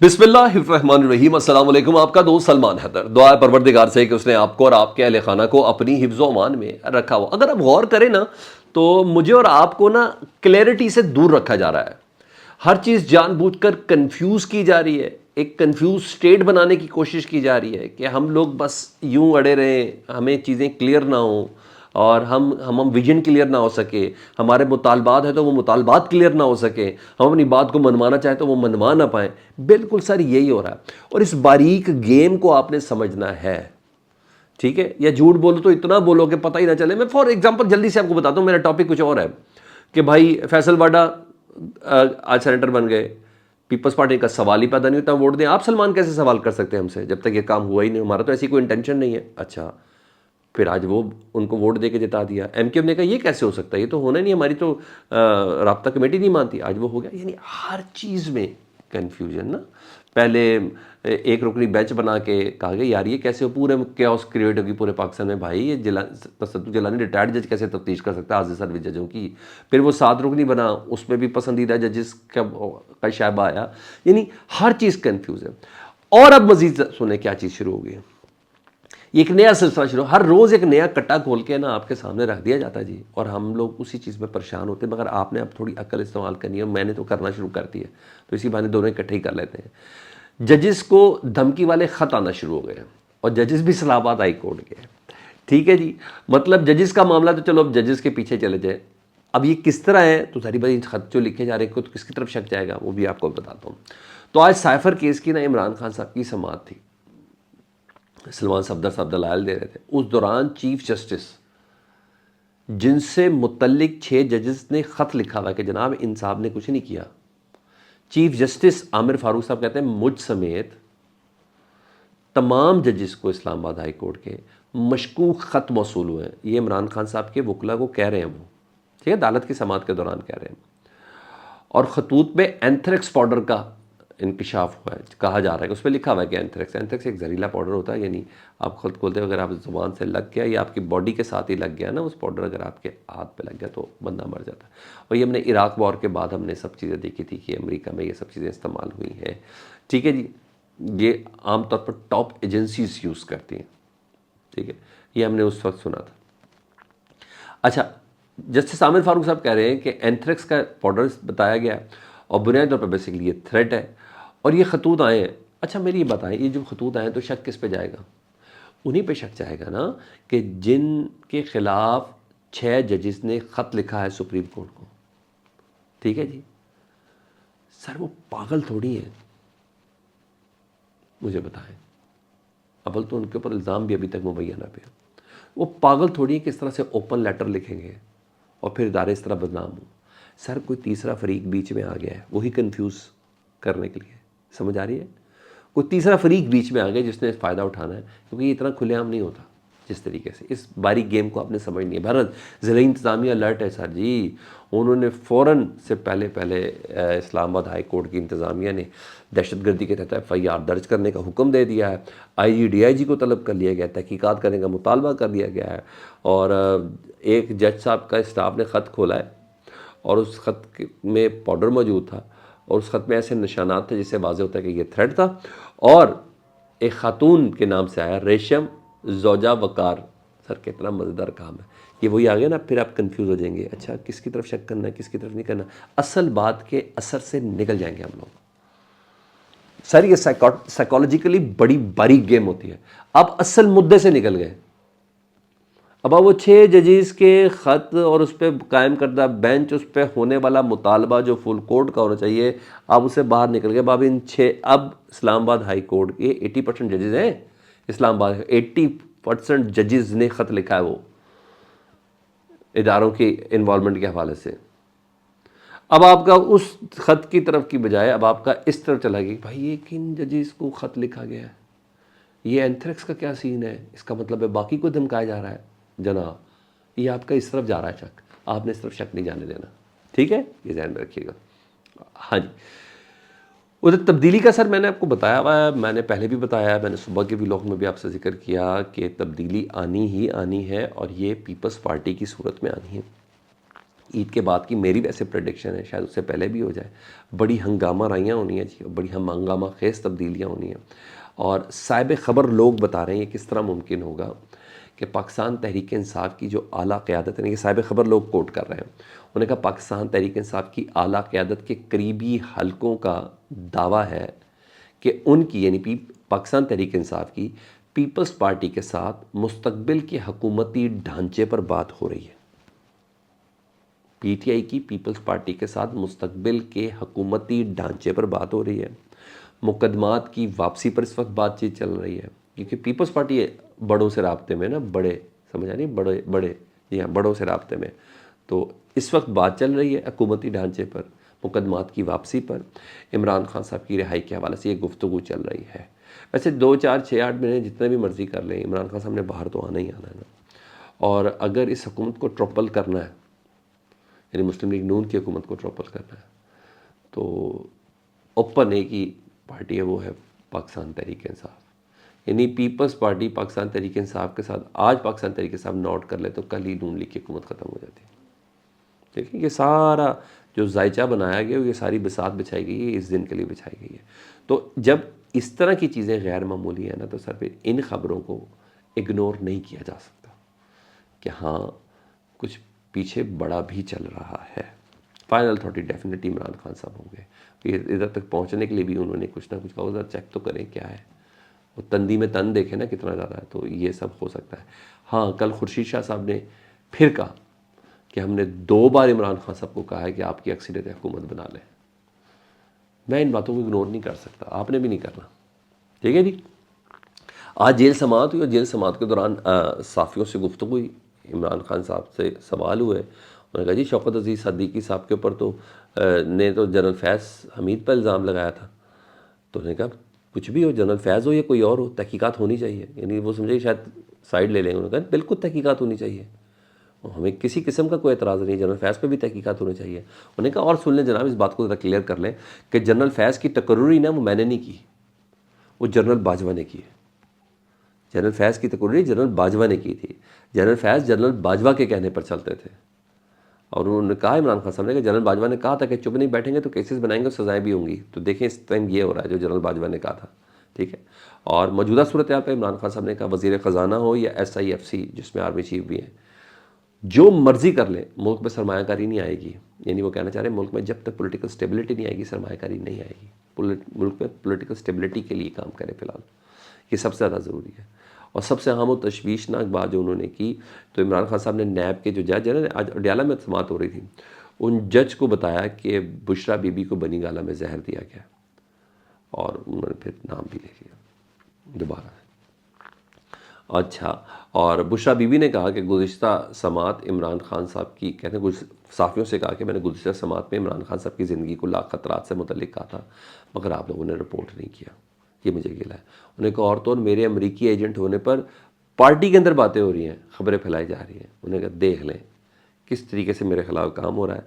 بسم اللہ الرحمن الرحیم۔ السلام علیکم، آپ کا دوست سلمان حیدر۔ دعا ہے پروردگار سے کہ اس نے آپ کو اور آپ کے اہل خانہ کو اپنی حفظ و امان میں رکھا ہوا۔ اگر آپ غور کریں نا تو مجھے اور آپ کو نا کلیئرٹی سے دور رکھا جا رہا ہے۔ ہر چیز جان بوجھ کر کنفیوز کی جا رہی ہے، ایک کنفیوز سٹیٹ بنانے کی کوشش کی جا رہی ہے کہ ہم لوگ بس یوں اڑے رہیں، ہمیں چیزیں کلیئر نہ ہوں اور ہم ویژن کلیئر نہ ہو سکے، ہمارے مطالبات ہیں تو وہ مطالبات کلیئر نہ ہو سکے، ہم اپنی بات کو منوانا چاہیں تو وہ منوا نہ پائیں۔ بالکل سر یہی ہو رہا ہے، اور اس باریک گیم کو آپ نے سمجھنا ہے، ٹھیک ہے؟ یا جھوٹ بولو تو اتنا بولو کہ پتہ ہی نہ چلے۔ میں فار ایگزامپل جلدی سے آپ کو بتاتا ہوں، میرا ٹاپک کچھ اور ہے کہ بھائی فیصل واڈا آج سینیٹر بن گئے، پیپلز پارٹی کا سوال ہی پیدا نہیں ہوتا، ووٹ دیں۔ آپ سلمان کیسے سوال کر سکتے ہیں ہم سے جب تک یہ کام ہوا ہی نہیں؟ ہمارا تو ایسی کوئی انٹینشن نہیں ہے۔ اچھا، پھر آج وہ ان کو ووٹ دے کے جتا دیا۔ ایم کیو ایم نے کہا یہ کیسے ہو سکتا ہے، یہ تو ہونا نہیں، ہماری تو رابطہ کمیٹی نہیں مانتی، آج وہ ہو گیا۔ یعنی ہر چیز میں کنفیوژن نا۔ پہلے ایک رکنی بینچ بنا کے کہا گیا یار یہ کیسے ہو، پورے کیوس کریٹ ہوگی پورے پاکستان میں، بھائی یہ تصدق جیلانی ریٹائرڈ جج کیسے تفتیش کر سکتا ہے حاضر سروس ججوں کی؟ پھر وہ 7 رکنی بنا، اس میں بھی پسندیدہ ججز کا شائبہ آیا۔ یعنی ہر چیز کنفیوز ہے۔ اور اب مزید سنیں کیا چیز شروع ہو گئی ہے، یہ ایک نیا سلسلہ شروع، ہر روز ایک نیا کٹا کھول کے نا آپ کے سامنے رکھ دیا جاتا ہے جی، اور ہم لوگ اسی چیز میں پریشان ہوتے ہیں۔ مگر آپ نے اب تھوڑی عقل استعمال کرنی ہے، اور میں نے تو کرنا شروع کر دی ہے، تو اسی بہانے دونوں اکٹھے ہی کر لیتے ہیں۔ ججز کو دھمکی والے خط آنا شروع ہو گئے ہیں، اور ججز بھی اسلام آباد ہائی کورٹ کے ہیں، ٹھیک ہے جی۔ مطلب ججز کا معاملہ تو چلو اب ججز کے پیچھے چلے جائیں، اب یہ کس طرح ہے تو ظاہر بات خط جو لکھے جا رہے ہیں تو کس کی طرف شک جائے گا، وہ بھی آپ کو بتاتا ہوں۔ تو آج سائفر کیس کی نا عمران خان صاحب کی سماعت تھی، سلمان صفدر صاحب دلائل دے رہے تھے۔ اس دوران چیف جسٹس جن سے متعلق 6 ججز نے خط لکھا ہوا کہ جناب ان صاحب نے کچھ نہیں کیا، چیف جسٹس عامر فاروق صاحب کہتے ہیں مجھ سمیت تمام ججز کو اسلام آباد ہائی کورٹ کے مشکوک خط موصول ہوئے ہیں۔ یہ عمران خان صاحب کے وکلا کو کہہ رہے ہیں، وہ ٹھیک ہے، عدالت کی سماعت کے دوران کہہ رہے ہیں۔ اور خطوط میں اینتھریکس پاؤڈر کا انکشاف ہوا ہے، کہا جا رہا ہے کہ اس پہ لکھا ہوا ہے کہ اینتھریکس ایک زہریلا پاؤڈر ہوتا ہے، یعنی آپ خط کھولتے اگر آپ زبان سے لگ گیا یا آپ کی باڈی کے ساتھ ہی لگ گیا نا اس پاؤڈر، اگر آپ کے ہاتھ پہ لگ گیا تو بندہ مر جاتا ہے۔ اور یہ ہم نے عراق وار کے بعد ہم نے سب چیزیں دیکھی تھی کہ امریکہ میں یہ سب چیزیں استعمال ہوئی ہیں، ٹھیک ہے جی۔ یہ عام طور پر ٹاپ ایجنسیز یوز کرتی ہیں، ٹھیک ہے، یہ ہم نے اس وقت سنا تھا۔ اچھا، جسٹس عامر فاروق صاحب کہہ رہے ہیں کہ اینتھریکس کا پاؤڈر بتایا گیا اور بنیادی طور پر بیسیکلی یہ تھریٹ ہے، اور یہ خطوط آئے ہیں۔ اچھا میری یہ بتائیں، یہ جو خطوط آئے ہیں تو شک کس پہ جائے گا؟ انہی پہ شک جائے گا نا کہ جن کے خلاف 6 ججز نے خط لکھا ہے سپریم کورٹ کو، ٹھیک ہے جی۔ سر وہ پاگل تھوڑی ہیں، مجھے بتائیں، اول تو ان کے اوپر الزام بھی ابھی تک مبینہ پہ، وہ پاگل تھوڑی ہیں کہ اس طرح سے اوپن لیٹر لکھیں گے اور پھر ادارے اس طرح بدنام ہوں۔ سر کوئی تیسرا فریق بیچ میں آ گیا ہے وہی کنفیوز کرنے کے لیے، سمجھ آ رہی ہے؟ کوئی تیسرا فریق بیچ میں آ گیا جس نے فائدہ اٹھانا ہے، کیونکہ یہ اتنا کھلے عام نہیں ہوتا جس طریقے سے۔ اس باریک گیم کو آپ نے سمجھنی ہے۔ بھارت ضلعی انتظامیہ الرٹ ہے سر جی، انہوں نے فوراً سے پہلے اسلام آباد ہائی کورٹ کی انتظامیہ نے دہشت گردی کے تحت FIR درج کرنے کا حکم دے دیا ہے، IG DIG کو طلب کر لیا گیا، تحقیقات کرنے کا مطالبہ کر دیا گیا ہے، اور ایک جج صاحب کا اسٹاف نے خط کھولا ہے اور اس خط میں پاؤڈر موجود تھا، اور اس خط میں ایسے نشانات تھے جس سے واضح ہوتا ہے کہ یہ تھریٹ تھا، اور ایک خاتون کے نام سے آیا ریشم زوجہ وقار۔ سر کتنا مزیدار کام ہے یہ، وہی آگے نا پھر آپ کنفیوز ہو جائیں گے، اچھا کس کی طرف شک کرنا ہے کس کی طرف نہیں کرنا۔ اصل بات کے اثر سے نکل جائیں گے ہم لوگ۔ سر یہ سائیکالوجیکلی بڑی باریک گیم ہوتی ہے۔ آپ اصل مدے سے نکل گئے، اب وہ 6 ججز کے خط اور اس پہ قائم کردہ بینچ، اس پہ ہونے والا مطالبہ جو فل کورٹ کا ہونا چاہیے، آپ اسے باہر نکل گئے۔ اب ان 6 اب اسلام آباد ہائی کورٹ کے 80% ججز ہیں، اسلام آباد 80% ججز نے خط لکھا ہے وہ اداروں کی انوالومنٹ کے حوالے سے۔ اب آپ کا اس خط کی طرف کی بجائے اب آپ کا اس طرف چلا گیا کہ بھائی یہ کن ججز کو خط لکھا گیا ہے، یہ اینتھریکس کا کیا سین ہے، اس کا مطلب ہے باقی کو دھمکایا جا رہا ہے۔ جناب یہ آپ کا اس طرف جا رہا ہے شک، آپ نے اس طرف شک نہیں جانے دینا، ٹھیک ہے، یہ ذہن میں رکھیے گا۔ ہاں جی، ادھر تبدیلی کا سر میں نے آپ کو بتایا ہوا ہے، میں نے پہلے بھی بتایا ہے، میں نے صبح کے ولاگ میں بھی آپ سے ذکر کیا کہ تبدیلی آنی ہی آنی ہے، اور یہ پیپلز پارٹی کی صورت میں آنی ہے۔ عید کے بعد کی میری ویسے پریڈکشن ہے، شاید اس سے پہلے بھی ہو جائے، بڑی ہنگامہ رائیاں ہونی ہیں جی، بڑی ہنگامہ خیز تبدیلیاں ہونی ہیں، اور صاحب خبر لوگ بتا رہے ہیں یہ کس طرح ممکن ہوگا کہ پاکستان تحریک انصاف کی جو اعلیٰ قیادت ہے، یہ صاحب خبر لوگ کوٹ کر رہے ہیں، انہوں نے کہا پاکستان تحریک انصاف کی اعلیٰ قیادت کے قریبی حلقوں کا دعویٰ ہے کہ ان کی یعنی پاکستان تحریک انصاف کی پیپلز پارٹی کے ساتھ مستقبل کے حکومتی ڈھانچے پر بات ہو رہی ہے۔ پی ٹی آئی کی پیپلز پارٹی کے ساتھ مستقبل کے حکومتی ڈھانچے پر بات ہو رہی ہے، مقدمات کی واپسی پر اس وقت بات چیت چل رہی ہے، کیونکہ پیپلز پارٹی بڑوں سے رابطے میں نا، بڑے سمجھ آ رہی بڑے جی ہاں بڑوں سے رابطے میں، تو اس وقت بات چل رہی ہے حکومتی ڈھانچے پر، مقدمات کی واپسی پر، عمران خان صاحب کی رہائی کے حوالے سے یہ گفتگو چل رہی ہے۔ ویسے 2 4 6 8 مہینے جتنے بھی مرضی کر لیں، عمران خان صاحب نے باہر تو آنا ہی آنا ہے نا، اور اگر اس حکومت کو ٹرپل کرنا ہے، یعنی مسلم لیگ نون کی حکومت کو ٹرپل کرنا ہے، تو اوپن ایک ہی پارٹی ہے، وہ ہے پاکستان تحریک انصاف، یعنی پیپلز پارٹی پاکستان تحریک انصاف کے ساتھ آج پاکستان تحریک انصاف نوٹ کر لے تو کل ہی نون لیگ کی حکومت ختم ہو جاتی ہے۔ دیکھیں یہ سارا جو ذائچہ بنایا گیا یہ ساری بساط بچھائی گئی ہے، اس دن کے لیے بچھائی گئی ہے۔ تو جب اس طرح کی چیزیں غیر معمولی ہیں نا، تو سر پہ ان خبروں کو اگنور نہیں کیا جا سکتا کہ ہاں کچھ پیچھے بڑا بھی چل رہا ہے۔ Final authority definitely Imran Khan صاحب ہوں گے، یہ ادھر تک پہنچنے کے لیے بھی انہوں نے کچھ نہ کچھ کہا، ادھر چیک تو کریں کیا ہے، وہ تندی میں تن دیکھیں نا کتنا زیادہ ہے، تو یہ سب ہو سکتا ہے۔ ہاں کل خورشید شاہ صاحب نے پھر کہا کہ ہم نے 2 بار عمران خان صاحب کو کہا ہے کہ آپ کی اکثریت حکومت بنا لیں۔ میں ان باتوں کو اگنور نہیں کر سکتا، آپ نے بھی نہیں کرنا، ٹھیک ہے جی۔ آج جیل سماعت ہوئی، اور جیل سماعت کے دوران صحافیوں سے گفتگو ہوئی، عمران خان صاحب سے سوال ہوئے، انہوں نے کہا جی شوکت عزیز صدیقی صاحب کے اوپر تو نے تو جنرل فیض حمید پر الزام لگایا تھا، تو انہوں نے کہا کچھ بھی ہو، جنرل فیض ہو یا کوئی اور ہو، تحقیقات ہونی چاہیے، یعنی وہ سمجھے شاید سائڈ لے لیں گے، انہوں نے کہا بالکل تحقیقات ہونی چاہیے، ہمیں کسی قسم کا کوئی اعتراض نہیں، جنرل فیض پہ بھی تحقیقات ہونے چاہیے۔ انہوں نے کہا اور سن لیں جناب، اس بات کو ذرا کلیئر کر لیں کہ جنرل فیض کی تقرری نا وہ میں نے نہیں کی، وہ جنرل باجوہ نے کی ہے۔ جنرل فیض کی تقرری جنرل باجوہ نے کی تھی، جنرل فیض جنرل باجوہ کے کہنے پر چلتے تھے، اور انہوں نے کہا عمران خان صاحب نے کہ جنرل باجوہ نے کہا تھا کہ چپ نہیں بیٹھیں گے تو کیسز بنائیں گے اور سزائیں بھی ہوں گی، تو دیکھیں اس ٹائم یہ ہو رہا ہے جو جنرل باجوہ نے کہا تھا، ٹھیک ہے۔ اور موجودہ صورتحال پہ عمران خان صاحب نے کہا وزیر خزانہ ہو یا SIFC جس میں آرمی چیف بھی ہیں، جو مرضی کر لیں ملک میں سرمایہ کاری نہیں آئے گی، یعنی وہ کہنا چاہ رہے ہیں ملک میں جب تک پولیٹیکل سٹیبلٹی نہیں آئے گی سرمایہ کاری نہیں آئے گی، ملک میں پولیٹیکل سٹیبلٹی کے لیے کام کرے فی الحال، یہ سب سے زیادہ ضروری ہے۔ اور سب سے اہم و تشویشناک بات جو انہوں نے کی، تو عمران خان صاحب نے نیب کے جو جج ہیں، آج اڈیالہ میں سماعت ہو رہی تھی، ان جج کو بتایا کہ بشرا بی بی کو بنی گالہ میں زہر دیا گیا، اور انہوں نے پھر نام بھی لے لیا دوبارہ۔ اچھا، اور بشرا بی بی نے کہا کہ گزشتہ سماعت عمران خان صاحب کی، کہتے ہیں صحافیوں سے کہا کہ میں نے گزشتہ سماعت میں عمران خان صاحب کی زندگی کو لاکھ خطرات سے متعلق کہا تھا، مگر آپ لوگوں نے رپورٹ نہیں کیا، یہ مجھے گلا ہے۔ انہیں کہا اور تو اور میرے امریکی ایجنٹ ہونے پر پارٹی کے اندر باتیں ہو رہی ہیں، خبریں پھیلائی جا رہی ہیں، انہیں کہا دیکھ لیں کس طریقے سے میرے خلاف کام ہو رہا ہے۔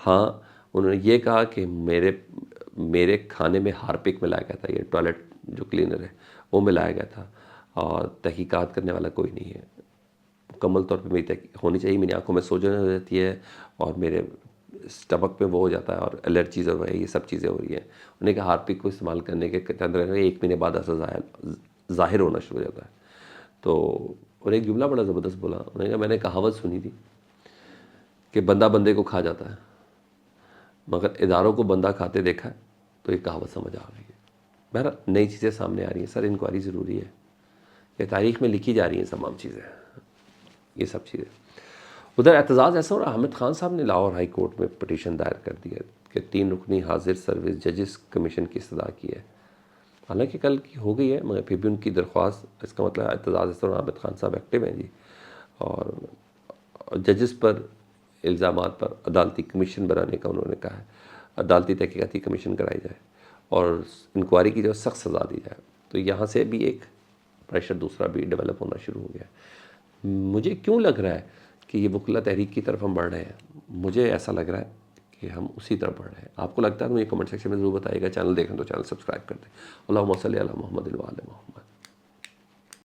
ہاں انہوں نے یہ کہا کہ میرے کھانے میں ہارپک ملایا گیا تھا، یہ ٹوائلٹ جو کلینر ہے وہ ملایا گیا تھا، اور تحقیقات کرنے والا کوئی نہیں ہے، مکمل طور پہ میری تحقیق ہونی چاہیے، میری آنکھوں میں سوجن ہو جاتی ہے اور میرے اسٹمک پہ وہ ہو جاتا ہے اور الرجیز اور یہ سب چیزیں ہو رہی ہیں۔ انہوں نے کہا ہارپک کو استعمال کرنے کے اندر 1 مہینے بعد ایسا ظاہر ہونا شروع ہو جاتا ہے۔ تو اور ایک جملہ بڑا زبردست بولا، انہوں نے کہا میں نے کہاوت سنی تھی کہ بندہ بندے کو کھا جاتا ہے، مگر اداروں کو بندہ کھاتے دیکھا ہے تو یہ کہاوت سمجھ آ رہی ہے۔ بہرحال نئی چیزیں سامنے آ رہی ہیں، سر انکوائری ضروری ہے، یہ تاریخ میں لکھی جا رہی ہیں تمام چیزیں، یہ سب چیزیں۔ ادھر اعتزاز ایسا ہو رہا، حامد خان صاحب نے لاہور ہائی کورٹ میں پٹیشن دائر کر دی ہے کہ 3 رکنی حاضر سروس ججز کمیشن کی استدعا کی ہے، حالانکہ کل کی ہو گئی ہے مگر پھر بھی ان کی درخواست، اس کا مطلب اعتزاز ایسا ہو رہا حامد خان صاحب ایکٹیو ہیں جی، اور ججز پر الزامات پر عدالتی کمیشن بنانے کا انہوں نے کہا ہے، عدالتی تحقیقاتی کمیشن کرائی جائے اور انکوائری کی جو سخت سزا دی جائے، تو یہاں سے بھی ایک پریشر دوسرا بھی ڈیولپ ہونا شروع ہو گیا ہے۔ مجھے کیوں لگ رہا ہے کہ یہ وکلا تحریک کی طرف ہم بڑھ رہے ہیں؟ مجھے ایسا لگ رہا ہے کہ ہم اسی طرف بڑھ رہے ہیں۔ آپ کو لگتا ہے تو مجھے کمنٹ سیکشن میں ضرور بتائیے گا، چینل دیکھیں تو چینل سبسکرائب کر دیں۔ اللہم صلی علی محمد و علی محمد۔